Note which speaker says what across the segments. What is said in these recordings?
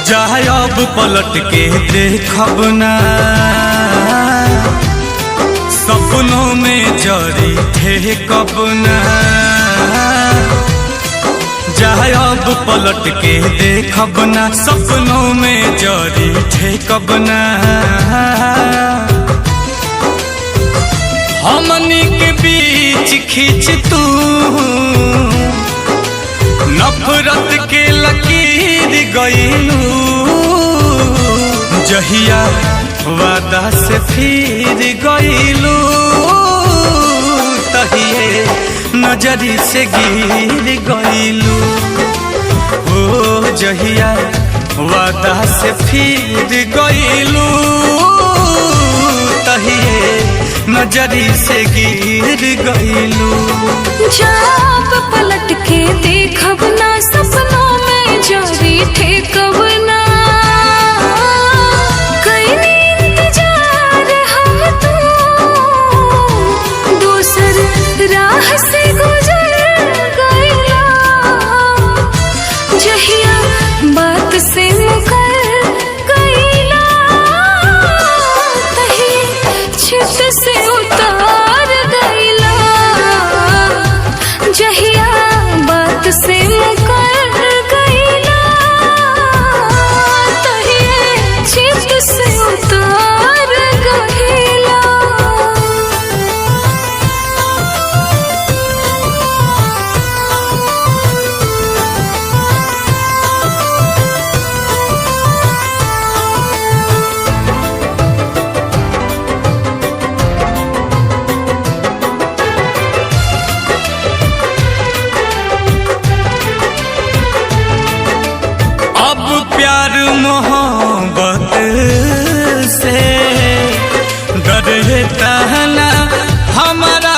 Speaker 1: जाए अब पलट के देखब ना, सपनों में जरी थे कब ना। जाए अब पलट के देखब ना, सपनों में जरी थे कब ना। हमनी के बीच खींच तू नफरत के लकीर गईलू, जहिया वादा से फिर गईलू, तहिए नजरी से गिर गईलू। ओ जहिया वादा से फिर गईलू, तहिए नजरी से गिर गईलू।
Speaker 2: जब पलट के देखब ना, सपनों में जरी ठेकब ना। कईनी इंतजार हम तो दूसर राह से गुजर गईला, जहिया बात से मुकर गईला, तही छित से उतार गईला, जहिया बात से मुकर गईला, तहिए चित से उतार गईला।
Speaker 1: प्यार मोहब्बत से डरता ना हमारा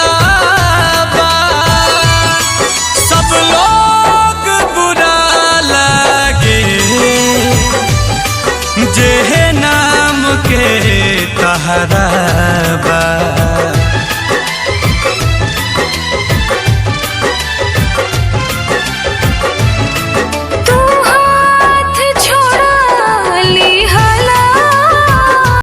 Speaker 1: सब लोग बुरा लगे, जे नाम के तहरा